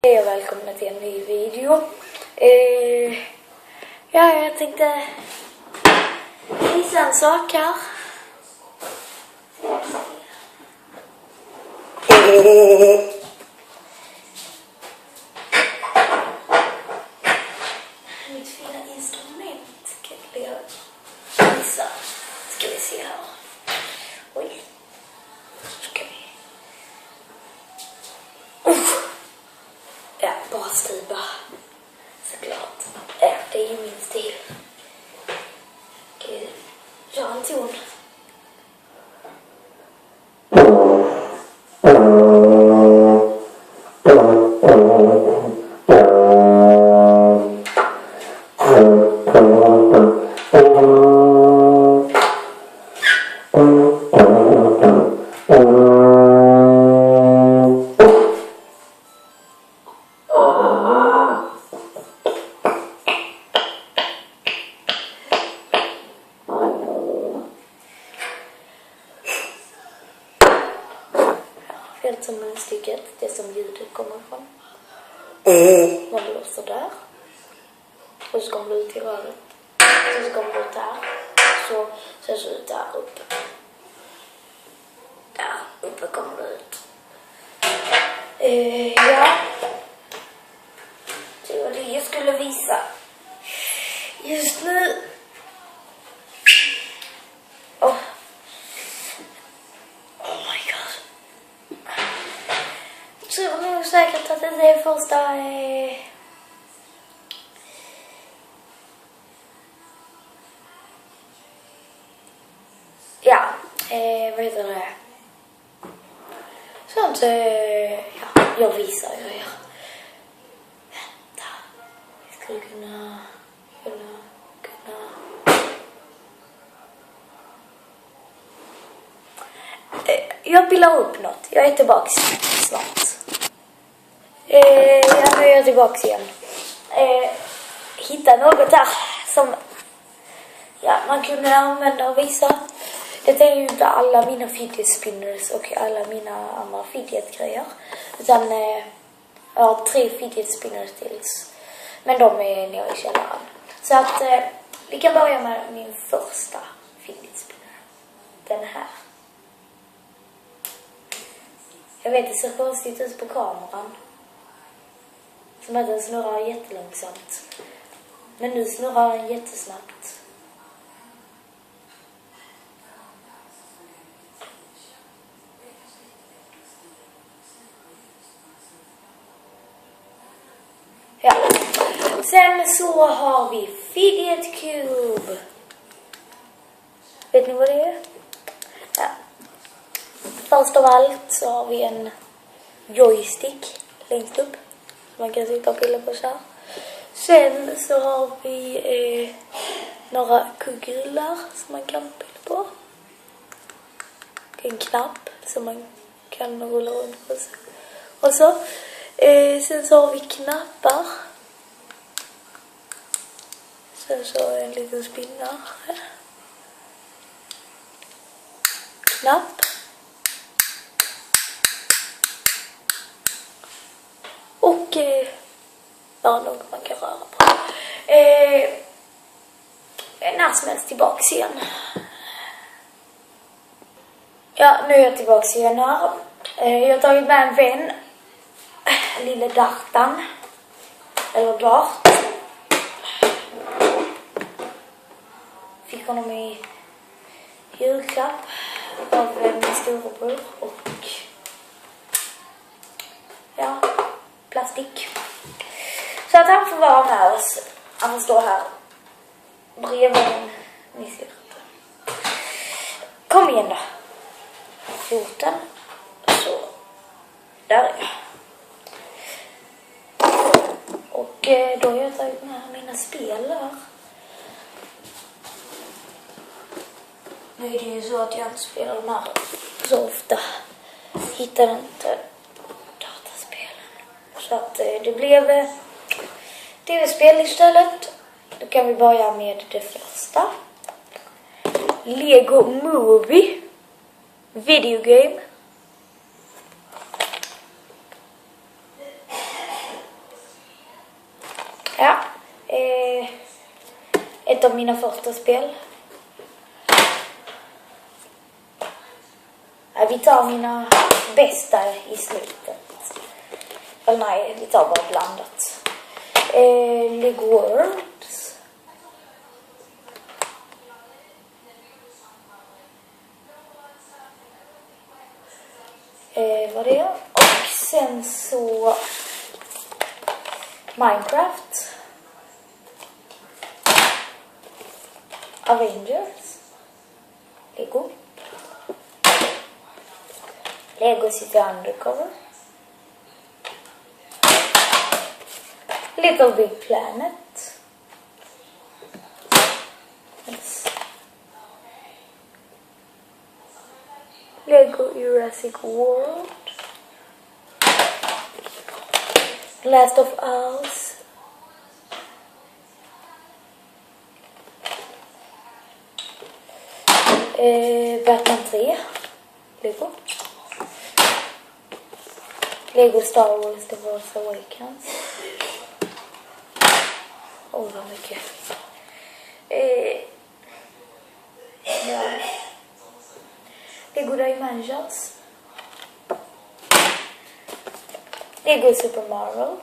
Hej och välkomna till en ny video. Jag tänkte visa en sak här. Mitt fina instrument ska jag visa. Ska vi se här. Oj. Ska vi. Ja, bara striba. Såklart. Det är ju min stil. Okej, gör en ton. Helt som munstycket, det som ljudet kommer från. Man blåser där. Och så kommer det ut i röret. Så kommer det ut där. Så ser det ut där uppe. Där uppe kommer det ut. Ja. Det var det jag skulle visa. Just nu. Så jag tror nog säkert att det är första vad heter det? Sånt jag visar er. Vänta. Vi skulle kunna jag pillar upp något. Jag är tillbaks snart. Nu är jag tillbaks igen. Hitta något här som man kunde använda och visa. Det är ju inte alla mina fidget spinners och alla mina andra fidget grejer. Utan jag har 3 fidget spinners tills. Men de är nere i källaren. Så att vi kan börja med min första fidget spinner. Den här. Jag vet, det ser konstigt ut på kameran. Som att den snurrar jättelångsamt. Men nu snurrar den jättesnabbt. Ja. Sen så har vi Fidget Cube. Vet ni vad det är? Ja. Först av allt så har vi en joystick längst upp. Man kan sitta och pilla på så här. Sen så har vi några kugghjular som man kan pilla på. En knapp som man kan rulla runt på. Och så. Sen så har vi knappar. Sen så en liten spinna. Knapp. Och något man kan röra på. När som helst tillbaks igen. Ja, nu är jag tillbaks igen här. Jag har tagit med en vän. Lille Dartan. Eller Dart. Fick honom i julklapp av min storebror. Och plastik. Så att han får vara med oss. Han får stå här bredvid en misslyckad. Kom igen då. 14. Så. Där är jag. Och då har jag tagit med mina spel här. Nu är det ju så att jag inte spelar de här så ofta. Hittar inte dataspelen. Så att det blev tv-spel istället. Då kan vi börja med det första. Lego Movie Video Game. Ja. Ett av mina första spel. Ja, vi tar mina bästa i slutet. Eller nej, vi tar bara blandat. Lego Worlds. Vad det är. Och sen så Minecraft. Avengers. Lego City Undercover. Little Big Planet. Yes. Lego Jurassic World. Last of Us. Batman 3. Lego Star Wars The Force Awakens. Vad mycket. Ja. Lego Dimensions. Lego Super Mario.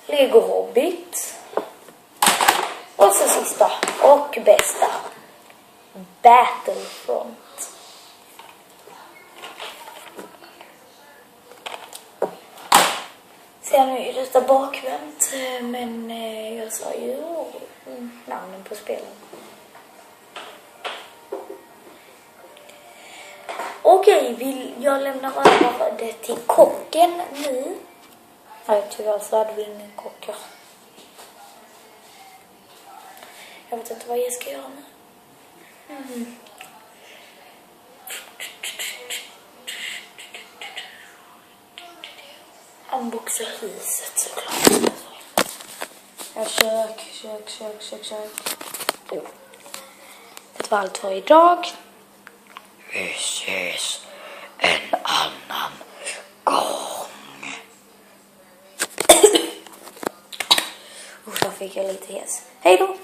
Lego Hobbit. Och så sista och bästa. Battlefront. Sen är detta bakvänt, men jag sa ju namnen på spelen. Okej, vill jag lämna över det till kocken nu? Nej, tyvärr så hade vi ingen kockar. Jag vet inte vad jag ska göra nu. Unboxa huset såklart. Kök. Jo. Det var allt för idag. Vi ses en annan gång. Där fick jag lite hes. Hej då!